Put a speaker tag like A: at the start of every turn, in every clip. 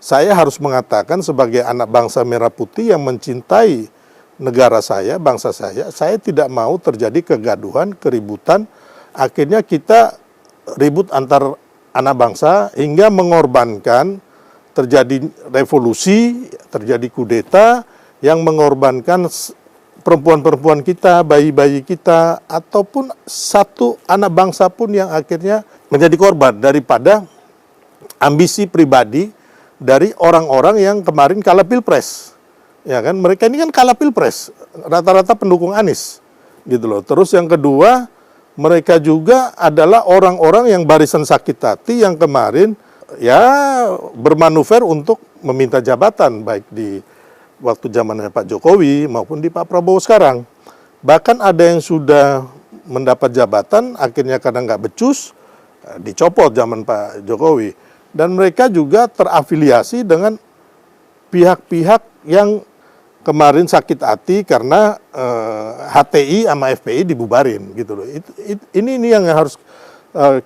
A: saya harus mengatakan sebagai anak bangsa merah putih yang mencintai negara saya, bangsa saya tidak mau terjadi kegaduhan, keributan. Akhirnya kita ribut antar anak bangsa hingga mengorbankan terjadi revolusi, terjadi kudeta yang mengorbankan perempuan-perempuan kita, bayi-bayi kita, ataupun satu anak bangsa pun yang akhirnya menjadi korban daripada ambisi pribadi dari orang-orang yang kemarin kalah pilpres. Ya kan, mereka ini kan kalah pilpres, rata-rata pendukung Anies, gitu loh. Terus yang kedua, mereka juga adalah orang-orang yang barisan sakit hati yang kemarin ya bermanuver untuk meminta jabatan, baik di waktu zamannya Pak Jokowi maupun di Pak Prabowo sekarang. Bahkan ada yang sudah mendapat jabatan, akhirnya kadang nggak becus, dicopot zaman Pak Jokowi. Dan mereka juga terafiliasi dengan pihak-pihak yang kemarin sakit hati karena HTI sama FPI dibubarin gitu loh. Ini yang harus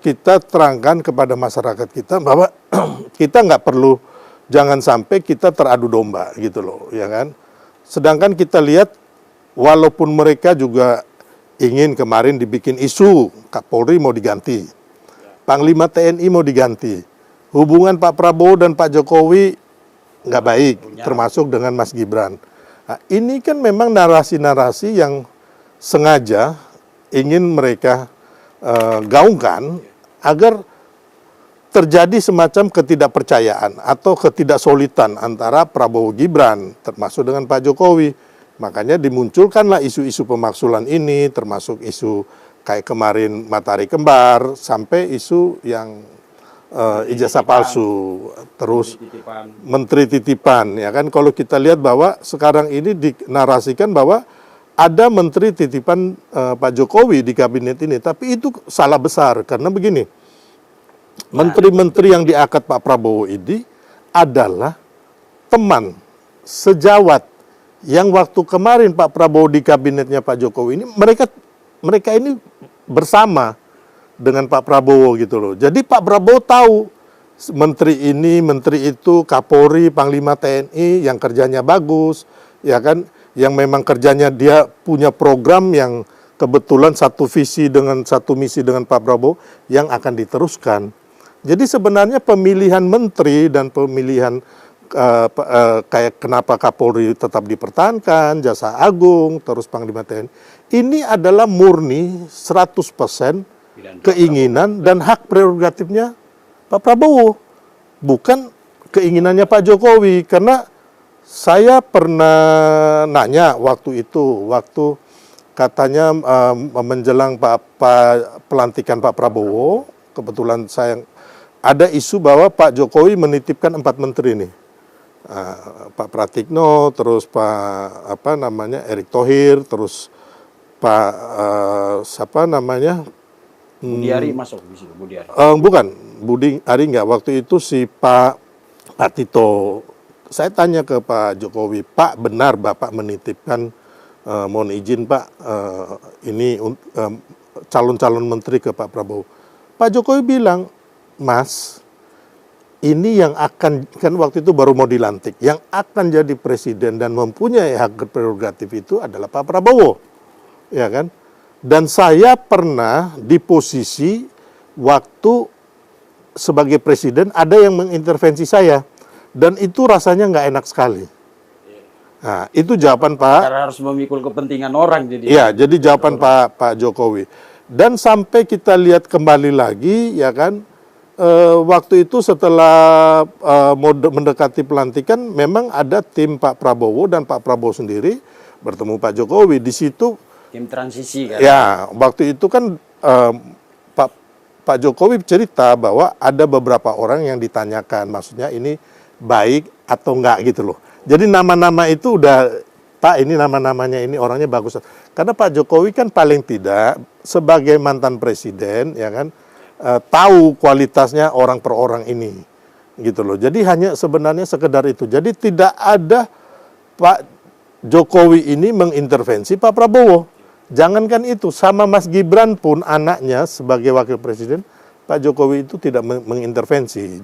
A: kita terangkan kepada masyarakat kita bahwa kita nggak perlu, jangan sampai kita teradu domba gitu loh, ya kan. Sedangkan kita lihat walaupun mereka juga ingin kemarin dibikin isu Kapolri mau diganti, Panglima TNI mau diganti, hubungan Pak Prabowo dan Pak Jokowi nggak baik, termasuk dengan Mas Gibran. Nah, ini kan memang narasi-narasi yang sengaja ingin mereka gaungkan agar terjadi semacam ketidakpercayaan atau ketidaksolidan antara Prabowo Gibran termasuk dengan Pak Jokowi. Makanya dimunculkanlah isu-isu pemaksulan ini, termasuk isu kayak kemarin Matahari Kembar, sampai isu yang ijazah palsu, terus menteri titipan, ya kan. Kalau kita lihat bahwa sekarang ini dinarasikan bahwa ada menteri titipan Pak Jokowi di kabinet ini, tapi itu salah besar karena begini, menteri-menteri yang diangkat Pak Prabowo ini adalah teman sejawat yang waktu kemarin Pak Prabowo di kabinetnya Pak Jokowi ini mereka ini bersama dengan Pak Prabowo gitu loh. Jadi Pak Prabowo tahu menteri ini, menteri itu, Kapolri, Panglima TNI yang kerjanya bagus, ya kan, yang memang kerjanya dia punya program yang kebetulan satu visi dengan satu misi dengan Pak Prabowo yang akan diteruskan. Jadi sebenarnya pemilihan menteri dan pemilihan kayak kenapa Kapolri tetap dipertahankan, Jaksa Agung, terus Panglima TNI, ini adalah murni 100% keinginan dan hak prerogatifnya Pak Prabowo, bukan keinginannya Pak Jokowi. Karena saya pernah nanya waktu itu, waktu katanya menjelang pelantikan Pak Prabowo, kebetulan saya ada isu bahwa Pak Jokowi menitipkan 4 menteri nih, Pak Pratikno, terus Pak Erick Thohir, terus Pak
B: Budi Ari masuk di situ, Budi Ari.
A: Bukan, Budi Ari enggak. Waktu itu si Pak Tito. Saya tanya ke Pak Jokowi, Pak benar Bapak menitipkan, mohon izin Pak, ini calon-calon menteri ke Pak Prabowo. Pak Jokowi bilang, Mas, ini yang akan, kan waktu itu baru mau dilantik, yang akan jadi presiden dan mempunyai hak prerogatif itu adalah Pak Prabowo. Ya kan? Dan saya pernah di posisi waktu sebagai presiden ada yang mengintervensi saya. Dan itu rasanya nggak enak sekali. Nah, itu jawaban Pak.
B: Karena harus memikul kepentingan orang jadi.
A: Iya, jadi jawaban Pak Jokowi. Dan sampai kita lihat kembali lagi, ya kan, waktu itu setelah mendekati pelantikan, memang ada tim Pak Prabowo dan Pak Prabowo sendiri bertemu Pak Jokowi. Di situ
B: tim transisi kan.
A: ya, waktu itu kan Pak Jokowi cerita bahwa ada beberapa orang yang ditanyakan, maksudnya ini baik atau enggak gitu loh. Jadi nama-nama itu udah, Pak ini nama-namanya ini orangnya bagus. Karena Pak Jokowi kan paling tidak sebagai mantan presiden, ya kan, tahu kualitasnya orang per orang ini, gitu loh. Jadi hanya sebenarnya sekedar itu. Jadi tidak ada Pak Jokowi ini mengintervensi Pak Prabowo. Jangankan itu, sama Mas Gibran pun anaknya sebagai wakil presiden, Pak Jokowi itu tidak mengintervensi.